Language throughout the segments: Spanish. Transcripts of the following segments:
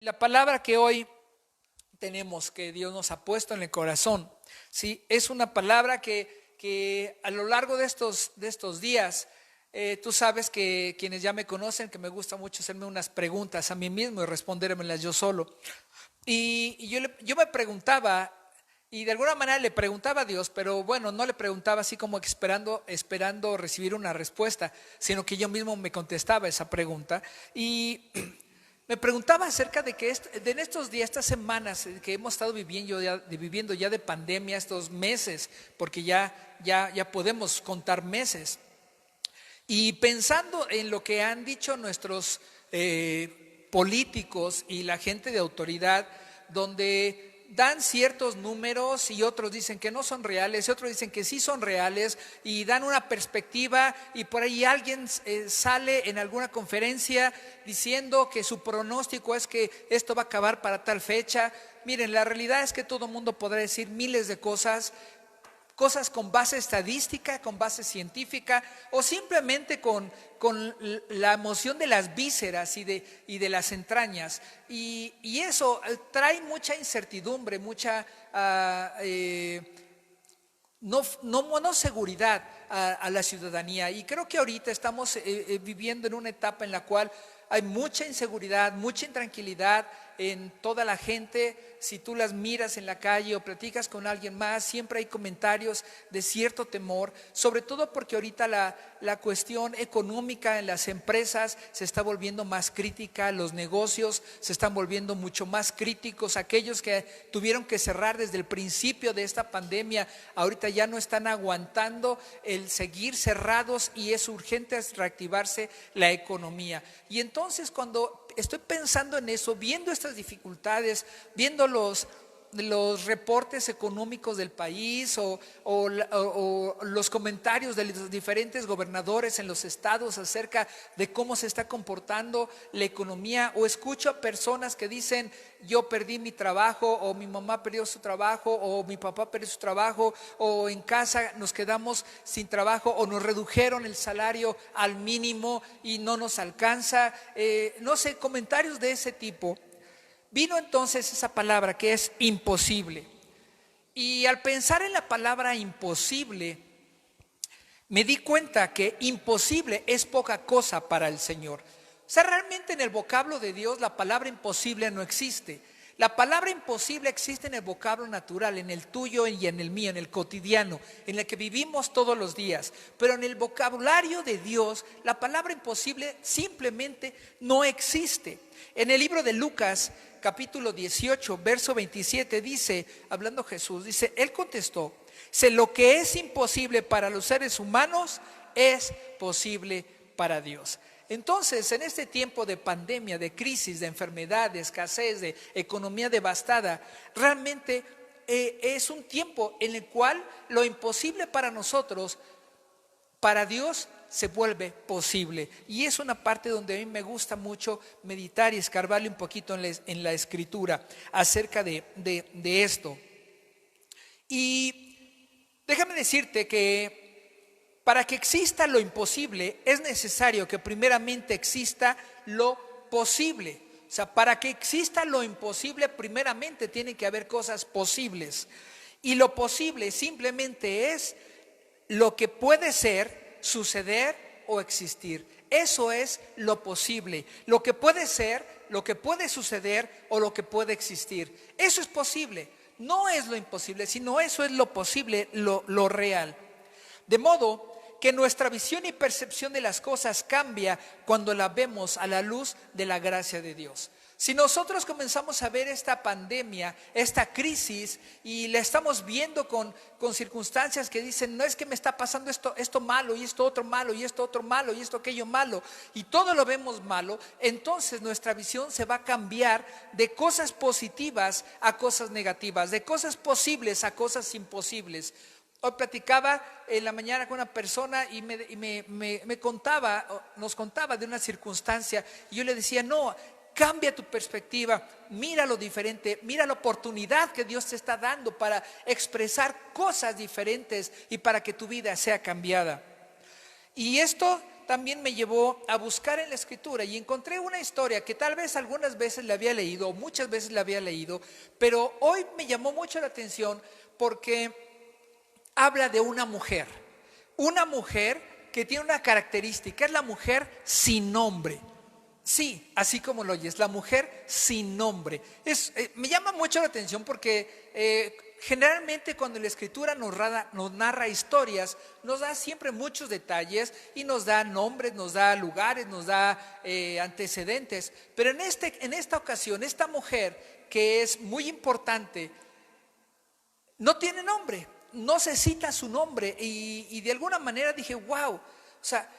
La palabra que hoy tenemos, que Dios nos ha puesto en el corazón, ¿sí? Es una palabra que a lo largo de estos días, tú sabes que quienes ya me conocen, que me gusta mucho hacerme unas preguntas a mí mismo y respondérmelas yo solo. Yo me preguntaba, y de alguna manera le preguntaba a Dios, pero bueno, no le preguntaba así como esperando recibir una respuesta, sino que yo mismo me contestaba esa pregunta. Y me preguntaba acerca de que en estos días, estas semanas que hemos estado viviendo ya de pandemia, estos meses, porque ya podemos contar meses, y pensando en lo que han dicho nuestros políticos y la gente de autoridad, donde dan ciertos números y otros dicen que no son reales y otros dicen que sí son reales y dan una perspectiva, y por ahí alguien sale en alguna conferencia diciendo que su pronóstico es que esto va a acabar para tal fecha. Miren, la realidad es que todo el mundo podrá decir miles de cosas con base estadística, con base científica, o simplemente con la emoción de las vísceras y de las entrañas. Y eso trae mucha incertidumbre, mucha no seguridad a la ciudadanía. Y creo que ahorita estamos viviendo en una etapa en la cual hay mucha inseguridad, mucha intranquilidad en toda la gente. Si tú las miras en la calle o platicas con alguien más, siempre hay comentarios de cierto temor, sobre todo porque ahorita la cuestión económica en las empresas se está volviendo más crítica, los negocios se están volviendo mucho más críticos. Aquellos que tuvieron que cerrar desde el principio de esta pandemia, ahorita ya no están aguantando el seguir cerrados, y es urgente reactivarse la economía. Y entonces, cuando estoy pensando en eso, viendo estas dificultades, viendo los reportes económicos del país o los comentarios de los diferentes gobernadores en los estados acerca de cómo se está comportando la economía, o escucho a personas que dicen: yo perdí mi trabajo, o mi mamá perdió su trabajo, o mi papá perdió su trabajo, o en casa nos quedamos sin trabajo, o nos redujeron el salario al mínimo y no nos alcanza, no sé, comentarios de ese tipo. Vino entonces esa palabra que es imposible. Y al pensar en la palabra imposible, me di cuenta que imposible es poca cosa para el Señor. O sea, realmente en el vocablo de Dios la palabra imposible no existe. La palabra imposible existe en el vocablo natural, en el tuyo y en el mío, en el cotidiano, en el que vivimos todos los días. Pero en el vocabulario de Dios, la palabra imposible simplemente no existe. En el libro de Lucas, capítulo 18, verso 27, dice, hablando Jesús, dice: Él contestó: lo que es imposible para los seres humanos es posible para Dios. Entonces, en este tiempo de pandemia, de crisis, de enfermedad, de escasez, de economía devastada, realmente es un tiempo en el cual lo imposible para nosotros, para Dios se vuelve posible. Y es una parte donde a mí me gusta mucho meditar y escarbarle un poquito en la escritura acerca de esto. Y déjame decirte que para que exista lo imposible es necesario que primeramente exista lo posible. O sea, para que exista lo imposible, primeramente tiene que haber cosas posibles. Y lo posible simplemente es lo que puede ser, suceder o existir. Eso es lo posible. Lo que puede ser, lo que puede suceder o lo que puede existir. Eso es posible. No es lo imposible, sino eso es lo posible, lo real. De modo que nuestra visión y percepción de las cosas cambia cuando la vemos a la luz de la gracia de Dios. Si nosotros comenzamos a ver esta pandemia, esta crisis, y la estamos viendo con circunstancias que dicen: no es que me está pasando esto malo, y esto otro malo, y esto otro malo, y esto aquello malo, y todo lo vemos malo, entonces nuestra visión se va a cambiar de cosas positivas a cosas negativas, de cosas posibles a cosas imposibles. Hoy platicaba en la mañana con una persona y nos contaba de una circunstancia, y yo le decía: no, cambia tu perspectiva, mira lo diferente, mira la oportunidad que Dios te está dando para expresar cosas diferentes y para que tu vida sea cambiada. Y esto también me llevó a buscar en la Escritura y encontré una historia que tal vez algunas veces la había leído, o muchas veces la había leído, pero hoy me llamó mucho la atención porque habla de una mujer que tiene una característica, es la mujer sin nombre. Sí, así como lo oyes, la mujer sin nombre. Me llama mucho la atención porque generalmente cuando la Escritura nos narra historias, nos da siempre muchos detalles y nos da nombres, nos da lugares, nos da antecedentes. Pero en esta ocasión, esta mujer que es muy importante, no tiene nombre, no se cita su nombre y de alguna manera dije, wow, o sea,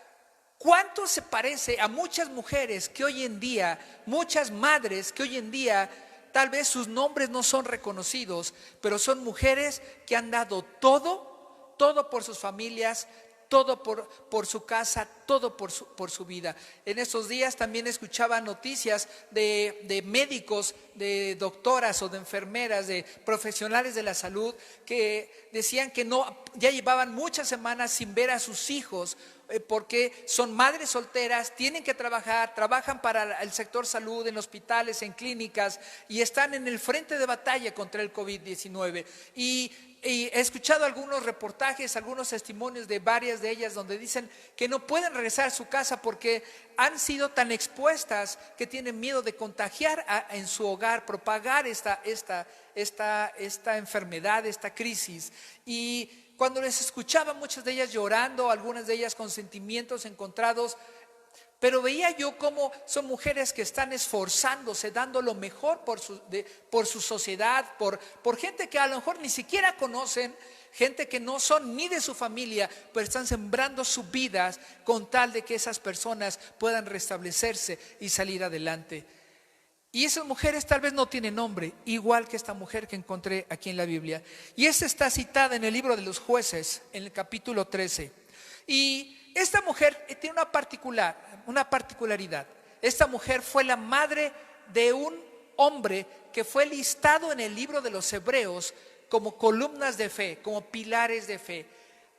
¿cuánto se parece a muchas mujeres que hoy en día, muchas madres que hoy en día tal vez sus nombres no son reconocidos, pero son mujeres que han dado todo por sus familias, todo por su casa, todo por su vida? En estos días también escuchaba noticias de médicos, de doctoras o de enfermeras, de profesionales de la salud que decían que ya llevaban muchas semanas sin ver a sus hijos porque son madres solteras, tienen que trabajan para el sector salud, en hospitales, en clínicas y están en el frente de batalla contra el COVID-19. Y he escuchado algunos reportajes, algunos testimonios de varias de ellas donde dicen que no pueden regresar a su casa porque han sido tan expuestas que tienen miedo de contagiar en su hogar, propagar esta enfermedad, esta crisis. Y cuando les escuchaba, muchas de ellas llorando, algunas de ellas con sentimientos encontrados, pero veía yo cómo son mujeres que están esforzándose, dando lo mejor por su sociedad, por gente que a lo mejor ni siquiera conocen, gente que no son ni de su familia, pero están sembrando sus vidas con tal de que esas personas puedan restablecerse y salir adelante. Y esas mujeres tal vez no tienen nombre, igual que esta mujer que encontré aquí en la Biblia. Y esta está citada en el libro de los Jueces, en el capítulo 13. Y esta mujer tiene una particularidad. Esta mujer fue la madre de un hombre que fue listado en el libro de los Hebreos como columnas de fe, como pilares de fe.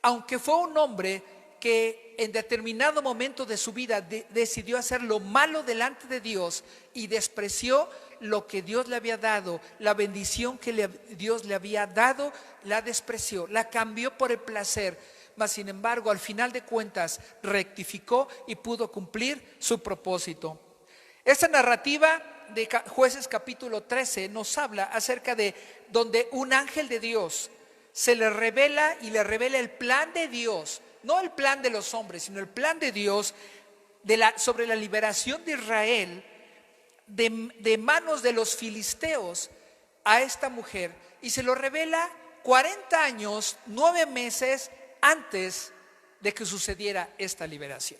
Aunque fue un hombre que en determinado momento de su vida decidió hacer lo malo delante de Dios y despreció lo que Dios le había dado, la bendición que Dios le había dado, la despreció, la cambió por el placer. Mas sin embargo, al final de cuentas, rectificó y pudo cumplir su propósito. Esta narrativa de Jueces capítulo 13 nos habla acerca de donde un ángel de Dios se le revela y le revela el plan de Dios, no el plan de los hombres, sino el plan de Dios sobre la liberación de Israel de manos de los filisteos a esta mujer. Y se lo revela 40 años, 9 meses antes de que sucediera esta liberación.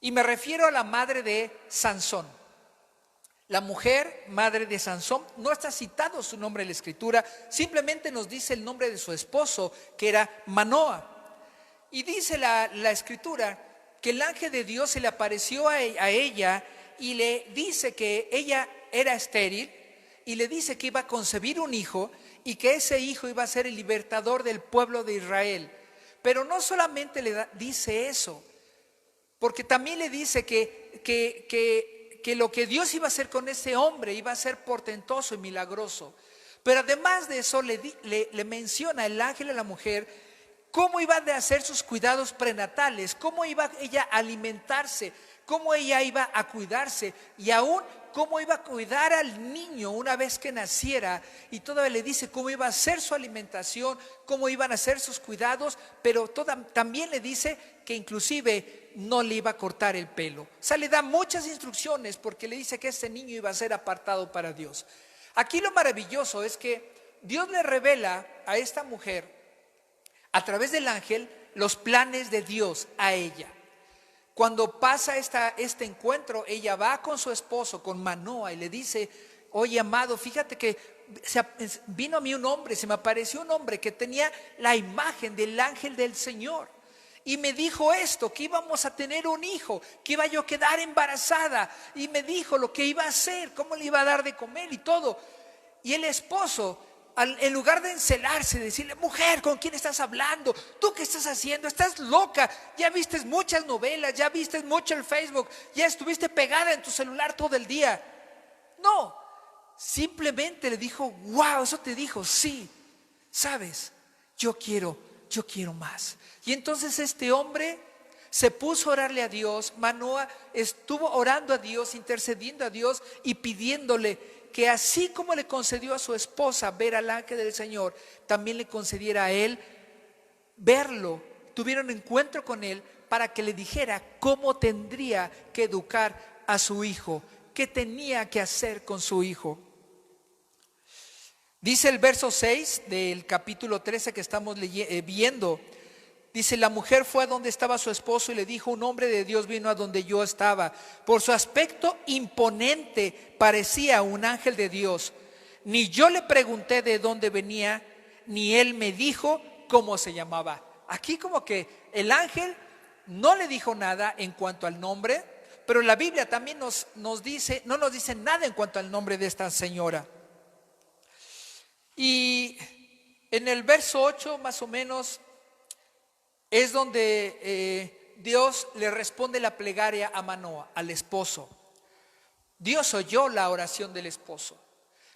Y me refiero a la madre de Sansón. La mujer, madre de Sansón, no está citado su nombre en la Escritura, simplemente nos dice el nombre de su esposo, que era Manoa. Y dice la Escritura que el ángel de Dios se le apareció a ella y le dice que ella era estéril y le dice que iba a concebir un hijo y que ese hijo iba a ser el libertador del pueblo de Israel. Pero no solamente le dice eso, porque también le dice que lo que Dios iba a hacer con ese hombre iba a ser portentoso y milagroso. Pero además de eso le menciona el ángel a la mujer cómo iba a hacer sus cuidados prenatales, cómo iba ella a alimentarse, cómo ella iba a cuidarse y aún cómo iba a cuidar al niño una vez que naciera. Y todavía le dice cómo iba a ser su alimentación, cómo iban a ser sus cuidados, pero también le dice que inclusive no le iba a cortar el pelo. O sea, le da muchas instrucciones porque le dice que ese niño iba a ser apartado para Dios. Aquí lo maravilloso es que Dios le revela a esta mujer a través del ángel los planes de Dios a ella. Cuando pasa este encuentro, ella va con su esposo, con Manoa, y le dice: oye, amado, fíjate que vino a mí un hombre, se me apareció un hombre que tenía la imagen del ángel del Señor. Y me dijo esto, que íbamos a tener un hijo, que iba yo a quedar embarazada. Y me dijo lo que iba a hacer, cómo le iba a dar de comer y todo. Y el esposo en lugar de encelarse, decirle: mujer, ¿con quién estás hablando? ¿Tú qué estás haciendo? Estás loca, ya viste muchas novelas, ya viste mucho el Facebook, ya estuviste pegada en tu celular todo el día. No, simplemente le dijo: wow, eso te dijo, sí, sabes, yo quiero más. Y entonces este hombre se puso a orarle a Dios. Manoa estuvo orando a Dios, intercediendo a Dios y pidiéndole que así como le concedió a su esposa ver al ángel del Señor, también le concediera a él verlo, tuviera un encuentro con él para que le dijera cómo tendría que educar a su hijo, qué tenía que hacer con su hijo. Dice el verso 6 del capítulo 13 que estamos viendo. Dice: la mujer fue a donde estaba su esposo y le dijo: un hombre de Dios vino a donde yo estaba. Por su aspecto imponente parecía un ángel de Dios. Ni yo le pregunté de dónde venía, ni él me dijo cómo se llamaba. Aquí como que el ángel no le dijo nada en cuanto al nombre, pero la Biblia también nos dice, no nos dice nada en cuanto al nombre de esta señora. Y en el verso 8 más o menos es donde Dios le responde la plegaria a Manoa, al esposo. Dios oyó la oración del esposo.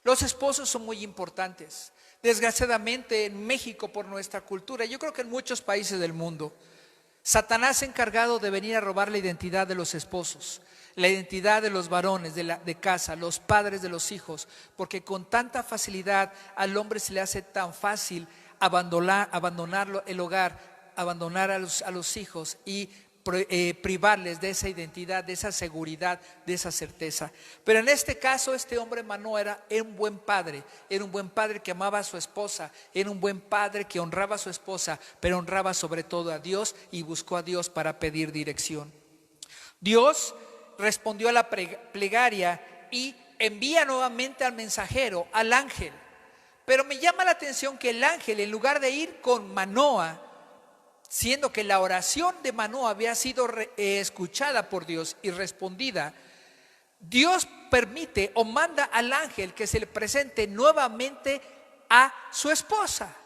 Los esposos son muy importantes. Desgraciadamente en México, por nuestra cultura, yo creo que en muchos países del mundo, Satanás se ha encargado de venir a robar la identidad de los esposos, la identidad de los varones de casa, los padres de los hijos, porque con tanta facilidad al hombre se le hace tan fácil abandonar el hogar, abandonar a los hijos y privarles de esa identidad, de esa seguridad, de esa certeza. Pero en este caso este hombre Manoa era un buen padre que amaba a su esposa, era un buen padre que honraba a su esposa, pero honraba sobre todo a Dios y buscó a Dios para pedir dirección. Dios respondió a la plegaria y envía nuevamente al mensajero, al ángel. Pero me llama la atención que el ángel, en lugar de ir con Manoa, siendo que la oración de Manoa había sido escuchada por Dios y respondida, Dios permite o manda al ángel que se le presente nuevamente a su esposa.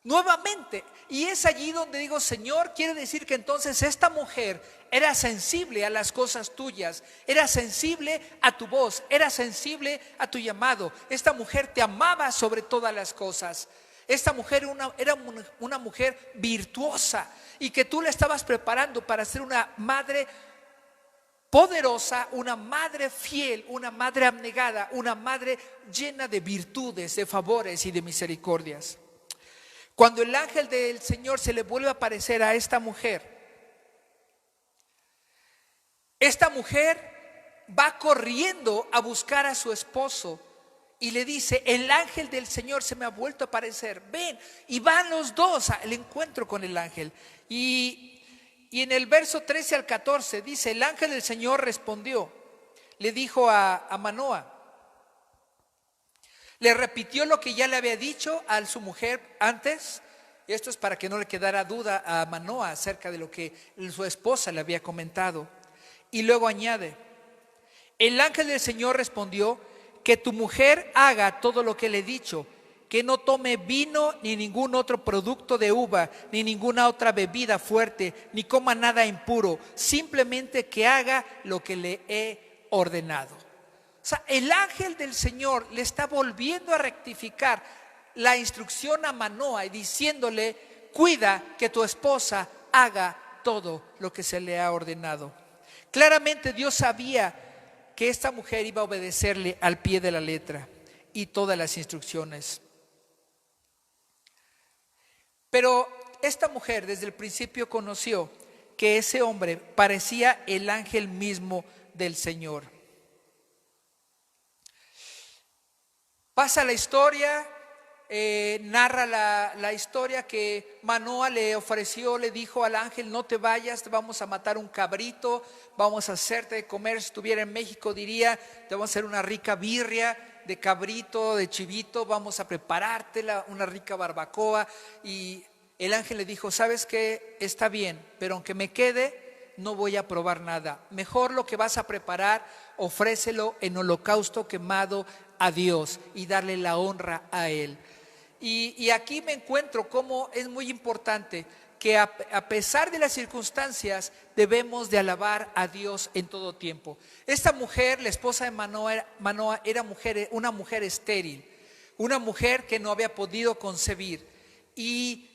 Nuevamente. Y es allí donde digo: Señor, quiere decir que entonces esta mujer era sensible a las cosas tuyas, era sensible a tu voz, era sensible a tu llamado. Esta mujer te amaba sobre todas las cosas. Esta mujer era una mujer virtuosa y que tú la estabas preparando para ser una madre poderosa, una madre fiel, una madre abnegada, una madre llena de virtudes, de favores y de misericordias. Cuando el ángel del Señor se le vuelve a aparecer a esta mujer va corriendo a buscar a su esposo y le dice: el ángel del Señor se me ha vuelto a aparecer, ven. Y van los dos al encuentro con el ángel. Y en el verso 13 al 14 dice: el ángel del Señor respondió, le dijo a Manoa, le repitió lo que ya le había dicho a su mujer antes. Esto es para que no le quedara duda a Manoa acerca de lo que su esposa le había comentado. Y luego añade: el ángel del Señor respondió, que tu mujer haga todo lo que le he dicho, que no tome vino ni ningún otro producto de uva, ni ninguna otra bebida fuerte, ni coma nada impuro, simplemente que haga lo que le he ordenado. O sea, el ángel del Señor le está volviendo a rectificar la instrucción a Manoa y diciéndole: cuida que tu esposa haga todo lo que se le ha ordenado. Claramente Dios sabía que esta mujer iba a obedecerle al pie de la letra y todas las instrucciones. Pero esta mujer desde el principio conoció que ese hombre parecía el ángel mismo del Señor. Pasa la historia, narra la historia que Manoa le ofreció, le dijo al ángel: no te vayas, te vamos a matar un cabrito, vamos a hacerte de comer. Si estuviera en México diría: te vamos a hacer una rica birria de cabrito, de chivito, vamos a preparártela, una rica barbacoa. Y el ángel le dijo: ¿sabes qué? Está bien, pero aunque me quede, no voy a probar nada. Mejor lo que vas a preparar, ofrécelo en holocausto quemado a Dios y darle la honra a Él. Y aquí me encuentro como es muy importante que a pesar de las circunstancias debemos de alabar a Dios en todo tiempo. Esta mujer, la esposa de Manoa, era una mujer estéril, una mujer que no había podido concebir. Y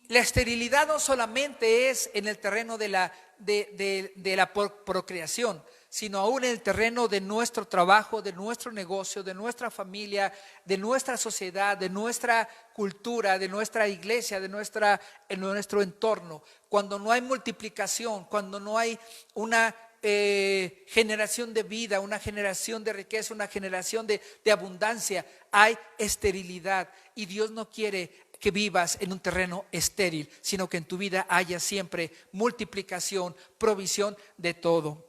la esterilidad no solamente es en el terreno de la procreación, sino aún en el terreno de nuestro trabajo, de nuestro negocio, de nuestra familia, de nuestra sociedad, de nuestra cultura, de nuestra iglesia, en nuestro entorno. Cuando no hay multiplicación, cuando no hay una generación de vida, una generación de riqueza, una generación de abundancia, hay esterilidad. Y Dios no quiere que vivas en un terreno estéril, sino que en tu vida haya siempre multiplicación, provisión de todo.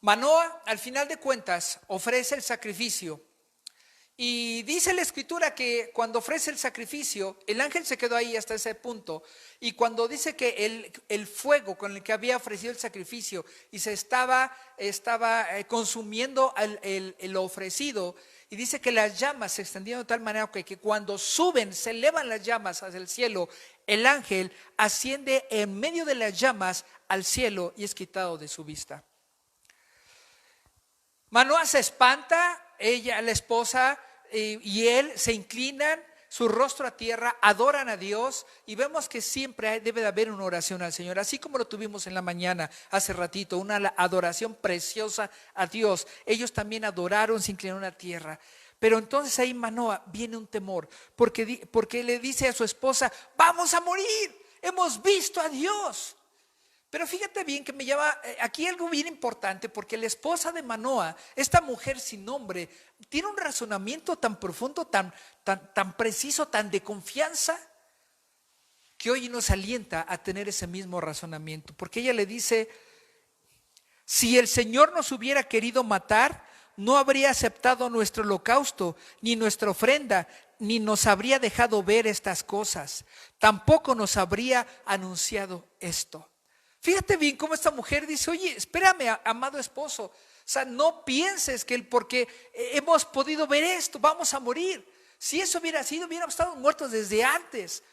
Manoa, al final de cuentas, ofrece el sacrificio. Y dice la escritura que cuando ofrece el sacrificio, el ángel se quedó ahí hasta ese punto. Y cuando dice que el fuego con el que había ofrecido el sacrificio y se estaba consumiendo lo ofrecido, y dice que las llamas se extendieron de tal manera que cuando suben, se elevan las llamas hacia el cielo, el ángel asciende en medio de las llamas al cielo y es quitado de su vista. Manoa se espanta, ella, la esposa, y él se inclinan su rostro a tierra, adoran a Dios, y vemos que siempre debe de haber una oración al Señor, así como lo tuvimos en la mañana hace ratito, una adoración preciosa a Dios. Ellos también adoraron, se inclinaron a tierra. Pero entonces ahí Manoa viene un temor, porque le dice a su esposa: vamos a morir, hemos visto a Dios. Pero fíjate bien que me llama aquí algo bien importante, porque la esposa de Manoa, esta mujer sin nombre, tiene un razonamiento tan profundo, tan preciso, tan de confianza, que hoy nos alienta a tener ese mismo razonamiento. Porque ella le dice: si el Señor nos hubiera querido matar, no habría aceptado nuestro holocausto, ni nuestra ofrenda, ni nos habría dejado ver estas cosas. Tampoco nos habría anunciado esto. Fíjate bien cómo esta mujer dice: oye, espérame, amado esposo, o sea, no pienses que porque hemos podido ver esto, vamos a morir. Si eso hubiera sido, hubiéramos estado muertos desde antes.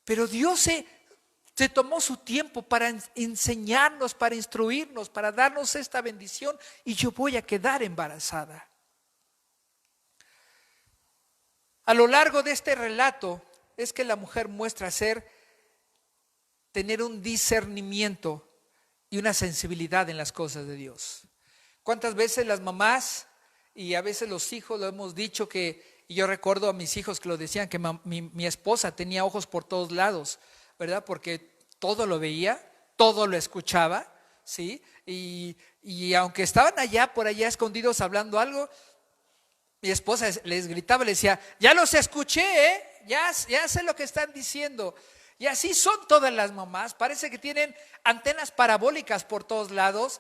Pero Dios se tomó su tiempo para enseñarnos, para instruirnos, para darnos esta bendición, y yo voy a quedar embarazada. A lo largo de este relato es que la mujer muestra tener un discernimiento y una sensibilidad en las cosas de Dios. ¿Cuántas veces las mamás y a veces los hijos lo hemos dicho y yo recuerdo a mis hijos que lo decían, que mi esposa tenía ojos por todos lados, ¿verdad? Porque todo lo veía, todo lo escuchaba, ¿sí? Y aunque estaban por allá escondidos hablando algo, mi esposa les gritaba, les decía: ya los escuché, ya sé lo que están diciendo. Y así son todas las mamás, parece que tienen antenas parabólicas por todos lados,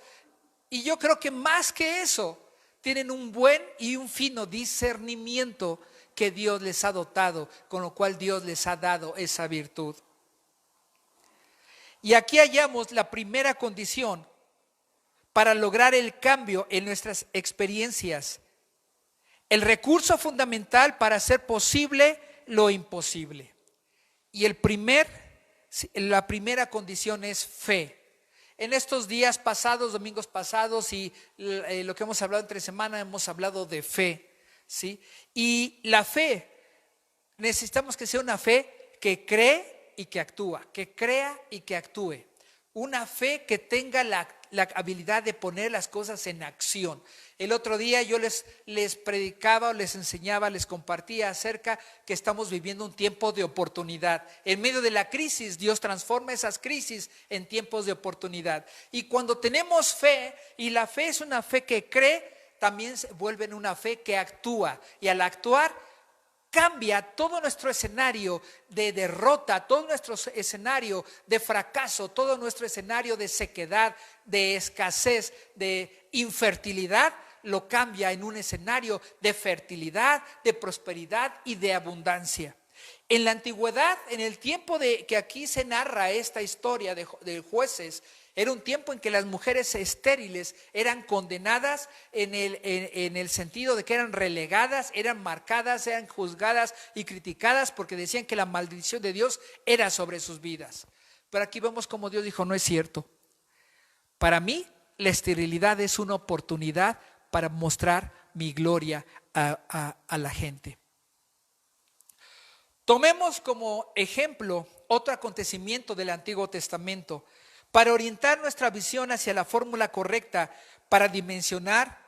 y yo creo que más que eso, tienen un buen y un fino discernimiento que Dios les ha dotado, con lo cual Dios les ha dado esa virtud. Y aquí hallamos la primera condición para lograr el cambio en nuestras experiencias, el recurso fundamental para hacer posible lo imposible. Y la primera condición es fe. En estos días pasados, domingos pasados y lo que hemos hablado entre semana, hemos hablado de fe, ¿sí? Y la fe, necesitamos que sea una fe que cree y que actúa, que crea y que actúe. Una fe que tenga la habilidad de poner las cosas en acción. El otro día yo les predicaba, les enseñaba, les compartía acerca que estamos viviendo un tiempo de oportunidad. En medio de la crisis, Dios transforma esas crisis en tiempos de oportunidad. Y cuando tenemos fe, y la fe es una fe que cree, también se vuelve en una fe que actúa. Y al actuar, cambia todo nuestro escenario de derrota, todo nuestro escenario de fracaso, todo nuestro escenario de sequedad, de escasez, de infertilidad, lo cambia en un escenario de fertilidad, de prosperidad y de abundancia. En la antigüedad, en el tiempo que aquí se narra esta historia de Jueces, Era un tiempo en que las mujeres estériles eran condenadas en el sentido de que eran relegadas, eran marcadas, eran juzgadas y criticadas porque decían que la maldición de Dios era sobre sus vidas. Pero aquí vemos como Dios dijo, no es cierto. Para mí, la esterilidad es una oportunidad para mostrar mi gloria a la gente. Tomemos como ejemplo otro acontecimiento del Antiguo Testamento para orientar nuestra visión hacia la fórmula correcta para dimensionar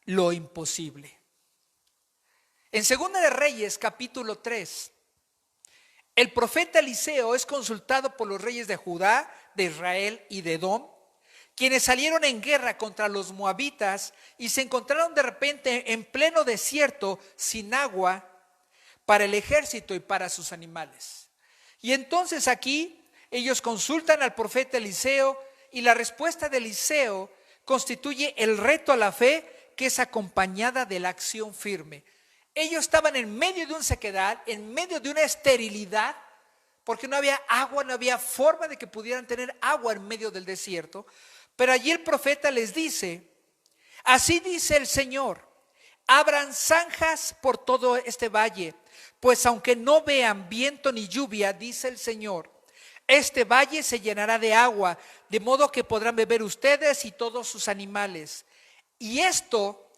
lo imposible. En 2 de Reyes, capítulo 3, el profeta Eliseo es consultado por los reyes de Judá, de Israel y de Edom, quienes salieron en guerra contra los moabitas y se encontraron de repente en pleno desierto sin agua para el ejército y para sus animales. Y entonces aquí ellos consultan al profeta Eliseo y la respuesta de Eliseo constituye el reto a la fe que es acompañada de la acción firme. Ellos estaban en medio de un sequedad, en medio de una esterilidad, porque no había agua, no había forma de que pudieran tener agua en medio del desierto. Pero allí el profeta les dice, así dice el Señor, abran zanjas por todo este valle, pues aunque no vean viento ni lluvia, dice el Señor, este valle se llenará de agua, de modo que podrán beber ustedes y todos sus animales. Y esto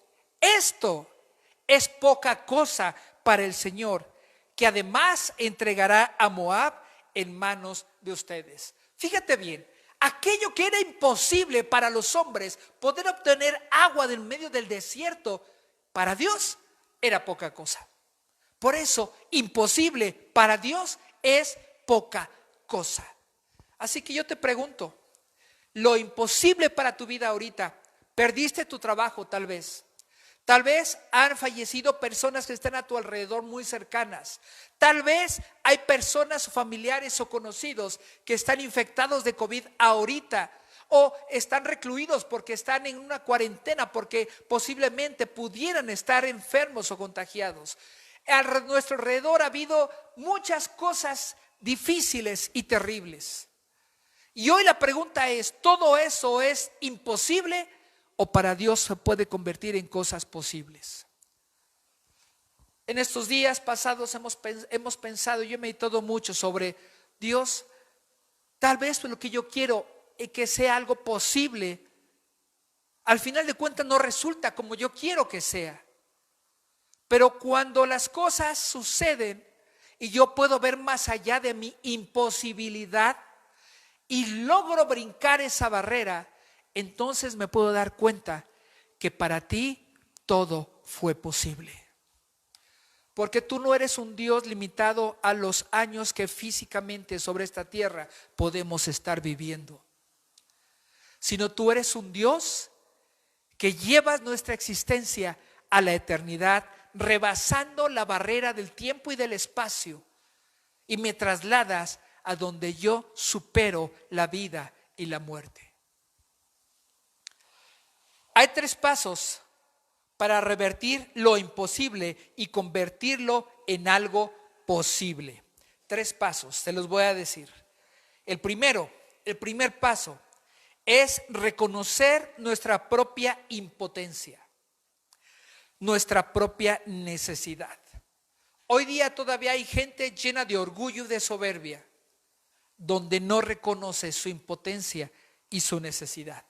es poca cosa para el Señor, que además entregará a Moab en manos de ustedes. Fíjate bien, aquello que era imposible para los hombres, poder obtener agua del medio del desierto, para Dios era poca cosa. Por eso, imposible para Dios es poca cosa. Así que yo te pregunto, lo imposible para tu vida ahorita, perdiste tu trabajo tal vez. Tal vez han fallecido personas que están a tu alrededor muy cercanas. Tal vez hay personas, familiares o conocidos que están infectados de COVID ahorita o están recluidos porque están en una cuarentena porque posiblemente pudieran estar enfermos o contagiados. A nuestro alrededor ha habido muchas cosas difíciles y terribles. Y hoy la pregunta es, ¿todo eso es imposible o para Dios se puede convertir en cosas posibles? En estos días pasados hemos pensado, yo he meditado mucho sobre Dios, tal vez lo que yo quiero es que sea algo posible, al final de cuentas no resulta como yo quiero que sea. Pero cuando las cosas suceden y yo puedo ver más allá de mi imposibilidad y logro brincar esa barrera, entonces me puedo dar cuenta que para ti todo fue posible. Porque tú no eres un Dios limitado a los años que físicamente sobre esta tierra podemos estar viviendo, sino tú eres un Dios que llevas nuestra existencia a la eternidad, rebasando la barrera del tiempo y del espacio, y me trasladas a donde yo supero la vida y la muerte. Hay 3 pasos para revertir lo imposible y convertirlo en algo posible. 3 pasos, te los voy a decir. El primer paso es reconocer nuestra propia impotencia, nuestra propia necesidad. Hoy día todavía hay gente llena de orgullo y de soberbia, donde no reconoce su impotencia y su necesidad.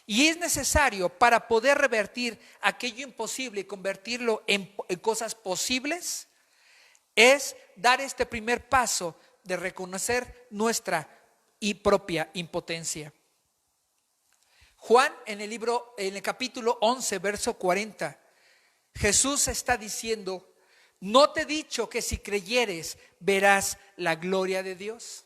Y es necesario, para poder revertir aquello imposible y convertirlo en cosas posibles, es dar este primer paso de reconocer nuestra propia impotencia. Juan, en el capítulo 11, verso 40, Jesús está diciendo, ¿no te he dicho que si creyeres verás la gloria de Dios?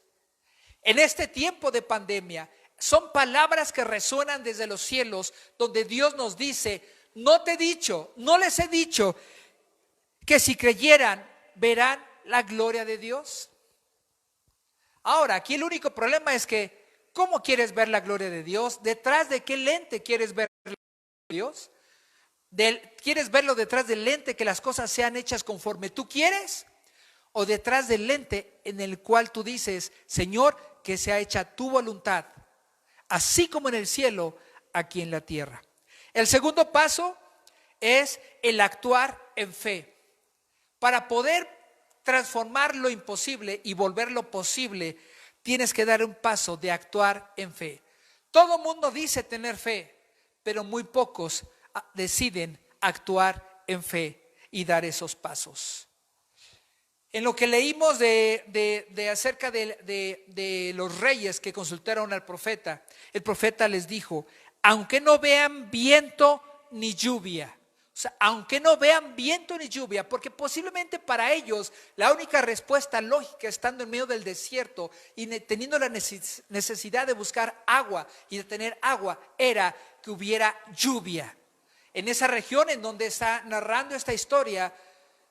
En este tiempo de pandemia, son palabras que resuenan desde los cielos, donde Dios nos dice, no les he dicho que si creyeran verán la gloria de Dios. Ahora, aquí el único problema es que, ¿cómo quieres ver la gloria de Dios? ¿Detrás de qué lente quieres ver la gloria de Dios? ¿Quieres verlo detrás del lente que las cosas sean hechas conforme tú quieres? ¿O detrás del lente en el cual tú dices, Señor, que sea hecha tu voluntad así como en el cielo, aquí en la tierra. El segundo paso es el actuar en fe. Para poder transformar lo imposible y volverlo posible, tienes que dar un paso de actuar en fe. Todo mundo dice tener fe, pero muy pocos deciden actuar en fe y dar esos pasos. En lo que leímos acerca de los reyes que consultaron al profeta, el profeta les dijo: aunque no vean viento ni lluvia. O sea, aunque no vean viento ni lluvia, porque posiblemente para ellos la única respuesta lógica, estando en medio del desierto y teniendo la necesidad de buscar agua y de tener agua, era que hubiera lluvia. En esa región en donde está narrando esta historia,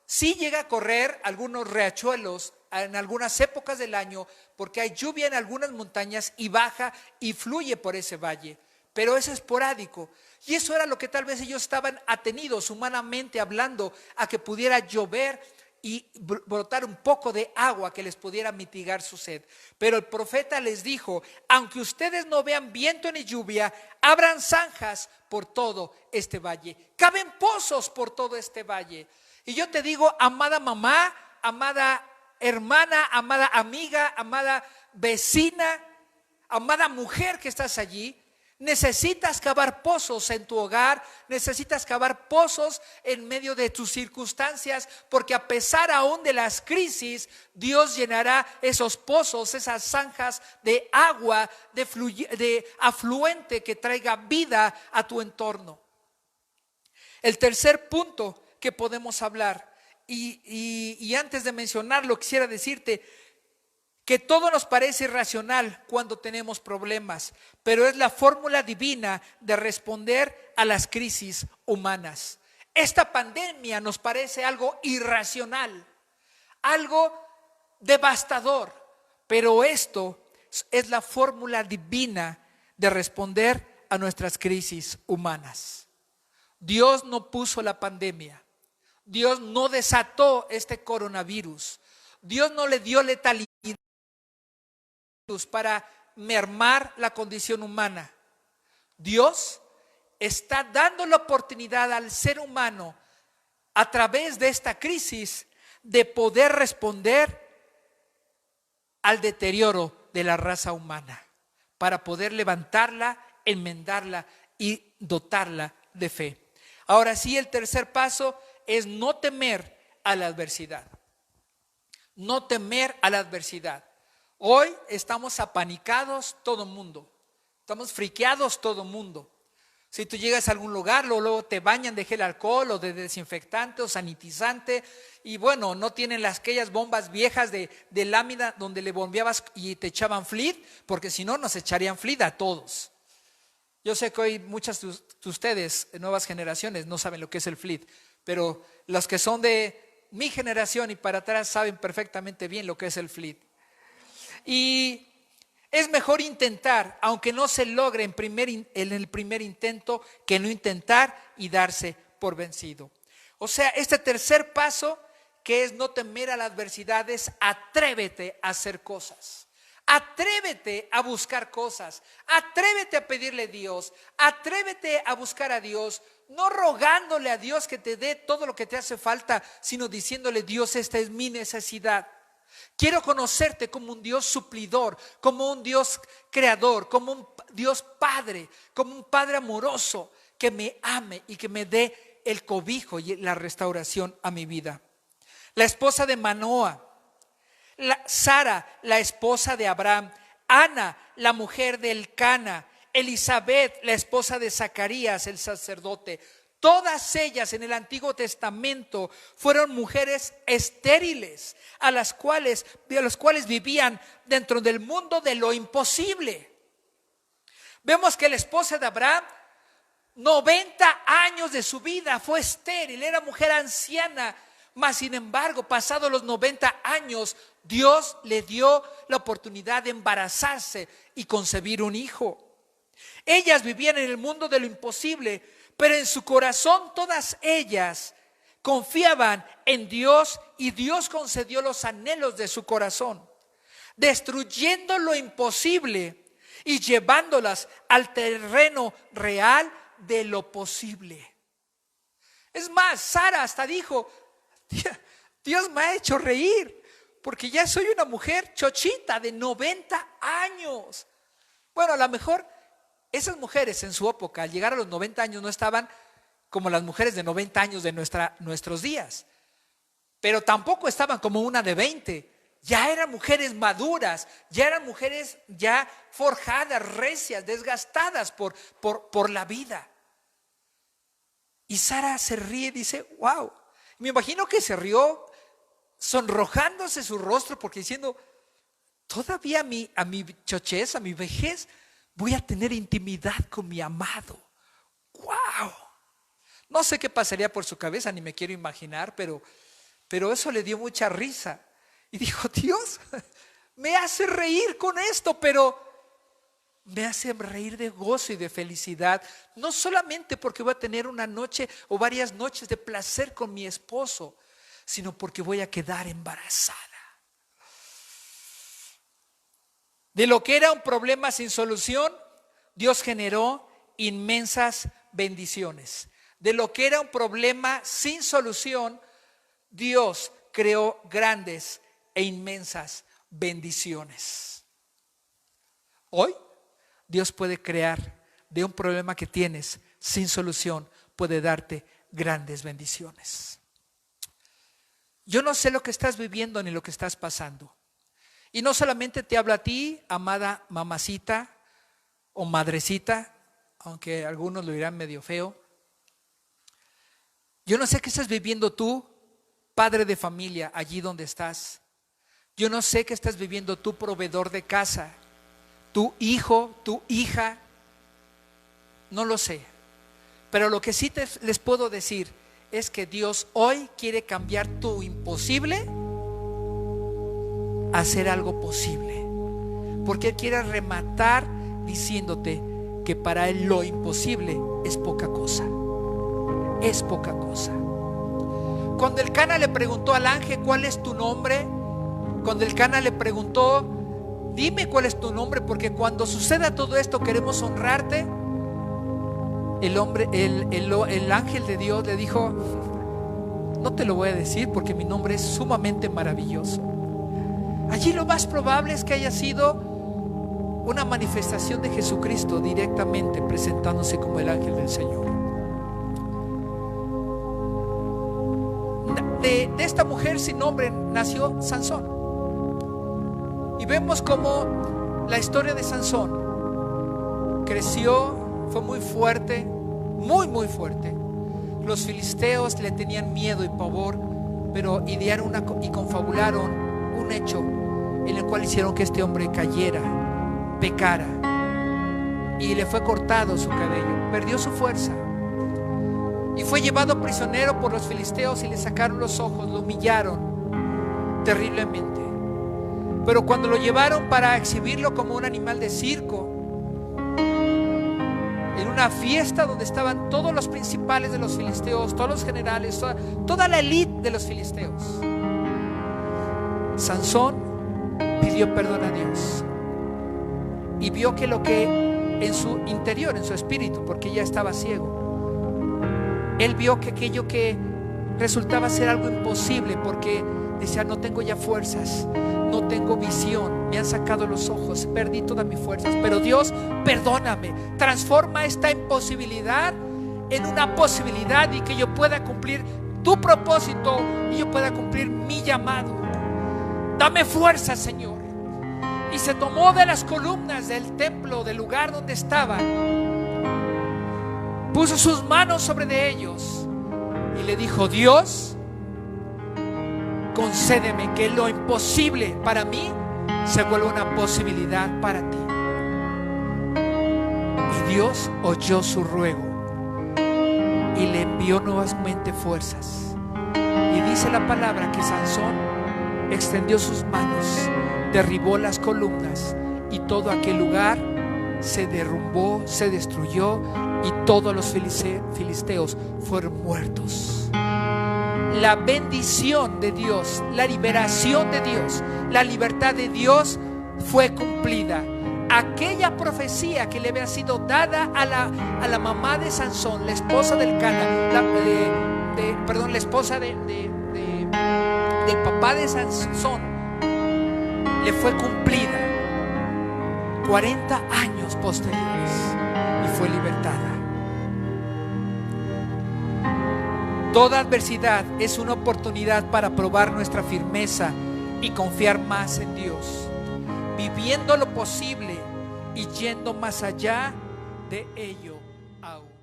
sí llega a correr algunos riachuelos en algunas épocas del año, porque hay lluvia en algunas montañas y baja y fluye por ese valle, pero es esporádico. Y eso era lo que tal vez ellos estaban atenidos humanamente hablando, a que pudiera llover y brotar un poco de agua que les pudiera mitigar su sed. Pero el profeta les dijo: aunque ustedes no vean viento ni lluvia, abran zanjas por todo este valle, caben pozos por todo este valle. Y yo te digo, amada mamá, amada hermana, amada amiga, amada vecina, amada mujer que estás allí, necesitas cavar pozos en tu hogar, necesitas cavar pozos en medio de tus circunstancias, porque a pesar aún de las crisis, Dios llenará esos pozos, esas zanjas de agua, de afluente que traiga vida a tu entorno. El tercer punto que podemos hablar, y antes de mencionarlo, quisiera decirte que todo nos parece irracional cuando tenemos problemas, pero es la fórmula divina de responder a las crisis humanas. Esta pandemia nos parece algo irracional, algo devastador, pero esto es la fórmula divina de responder a nuestras crisis humanas. Dios no puso la pandemia, Dios no desató este coronavirus, Dios no le dio letalidad para mermar la condición humana. Dios está dando la oportunidad al ser humano, a través de esta crisis, de poder responder al deterioro de la raza humana, para poder levantarla, enmendarla y dotarla de fe. Ahora sí, el tercer paso es no temer a la adversidad. No temer a la adversidad. Hoy estamos apanicados todo el mundo, estamos friqueados todo el mundo. Si tú llegas a algún lugar, luego te bañan de gel alcohol o de desinfectante o sanitizante, y bueno, no tienen aquellas bombas viejas de lámina donde le bombeabas y te echaban fleet, porque si no nos echarían fleet a todos. Yo sé que hoy muchas de ustedes, nuevas generaciones, no saben lo que es el fleet, pero los que son de mi generación y para atrás saben perfectamente bien lo que es el fleet. Y es mejor intentar, aunque no se logre en el primer intento, que no intentar y darse por vencido. O sea, este tercer paso, que es no temer a la adversidad, es atrévete a hacer cosas. Atrévete a buscar cosas, atrévete a pedirle a Dios, atrévete a buscar a Dios, no rogándole a Dios que te dé todo lo que te hace falta, sino diciéndole: Dios, esta es mi necesidad. Quiero conocerte como un Dios suplidor, como un Dios creador, como un Dios padre, como un padre amoroso que me ame y que me dé el cobijo y la restauración a mi vida. La esposa de Manoah, Sara, la esposa de Abraham, Ana, la mujer de Elcana, Elizabeth, la esposa de Zacarías, el sacerdote. Todas ellas en el Antiguo Testamento fueron mujeres estériles, a los cuales vivían dentro del mundo de lo imposible. Vemos que la esposa de Abraham, 90 años de su vida fue estéril, era mujer anciana, mas sin embargo, pasados los 90 años, Dios le dio la oportunidad de embarazarse y concebir un hijo. Ellas vivían en el mundo de lo imposible, pero en su corazón todas ellas confiaban en Dios y Dios concedió los anhelos de su corazón, destruyendo lo imposible y llevándolas al terreno real de lo posible. Es más, Sara hasta dijo: Dios me ha hecho reír, porque ya soy una mujer chochita de 90 años. Bueno, a lo mejor esas mujeres en su época, al llegar a los 90 años, no estaban como las mujeres de 90 años de nuestros días, pero tampoco estaban como una de 20. Ya eran mujeres maduras, ya eran mujeres ya forjadas, recias, desgastadas por la vida. Y Sara se ríe y dice: wow. Me imagino que se rió sonrojándose su rostro, porque diciendo: todavía a mi chochez, a mi vejez, voy a tener intimidad con mi amado. Wow. No sé qué pasaría por su cabeza, ni me quiero imaginar, pero eso le dio mucha risa. Y dijo: Dios me hace reír con esto, pero me hace reír de gozo y de felicidad. No solamente porque voy a tener una noche o varias noches de placer con mi esposo, sino porque voy a quedar embarazada. De lo que era un problema sin solución, Dios generó inmensas bendiciones. De lo que era un problema sin solución, Dios creó grandes e inmensas bendiciones. Hoy Dios puede crear de un problema que tienes sin solución, puede darte grandes bendiciones. Yo no sé lo que estás viviendo ni lo que estás pasando. Y no solamente te hablo a ti, amada mamacita o madrecita, aunque algunos lo dirán medio feo. Yo no sé qué estás viviendo tú, padre de familia, allí donde estás. Yo no sé qué estás viviendo tú, proveedor de casa, tu hijo, tu hija. No lo sé. Pero lo que sí les puedo decir es que Dios hoy quiere cambiar tu imposible a hacer algo posible. Porque Él quiere rematar diciéndote que para Él lo imposible es poca cosa. Es poca cosa. Cuando Elcana le preguntó al ángel: ¿cuál es tu nombre? Cuando Elcana le preguntó: dime cuál es tu nombre, porque cuando suceda todo esto queremos honrarte. El ángel de Dios le dijo: no te lo voy a decir porque mi nombre es sumamente maravilloso. Allí lo más probable es que haya sido una manifestación de Jesucristo directamente presentándose como el ángel del Señor. De esta mujer sin nombre nació Sansón. Y vemos cómo la historia de Sansón creció, fue muy fuerte, muy fuerte. Los filisteos le tenían miedo y pavor, pero idearon y confabularon un hecho en el cual hicieron que este hombre cayera, pecara, y le fue cortado su cabello, perdió su fuerza. Y fue llevado prisionero por los filisteos y le sacaron los ojos, lo humillaron terriblemente. Pero cuando lo llevaron para exhibirlo como un animal de circo, en una fiesta donde estaban todos los principales de los filisteos, todos los generales, toda la élite de los filisteos, Sansón pidió perdón a Dios y vio que lo que en su interior, en su espíritu, porque ya estaba ciego, él vio que aquello que resultaba ser algo imposible, porque decía: no tengo ya fuerzas, no tengo visión, me han sacado los ojos, perdí todas mis fuerzas. Pero Dios, perdóname, transforma esta imposibilidad en una posibilidad, y que yo pueda cumplir tu propósito y yo pueda cumplir mi llamado. Dame fuerza, Señor. Y se tomó de las columnas del templo, del lugar donde estaban, puso sus manos sobre de ellos y le dijo: Dios, concédeme que lo imposible para mí se vuelva una posibilidad para ti. Y Dios oyó su ruego y le envió nuevamente fuerzas. Y dice la palabra que Sansón extendió sus manos, derribó las columnas, y todo aquel lugar se derrumbó, se destruyó, y todos los filisteos fueron muertos. La bendición de Dios, la liberación de Dios, la libertad de Dios fue cumplida. aquella profecía que le había sido dada a la mamá de Sansón, la esposa del Cana, la esposa del papá de Sansón, le fue cumplida 40 años posteriores y fue libertada. Toda adversidad es una oportunidad para probar nuestra firmeza y confiar más en Dios, viviendo lo posible y yendo más allá de ello aún.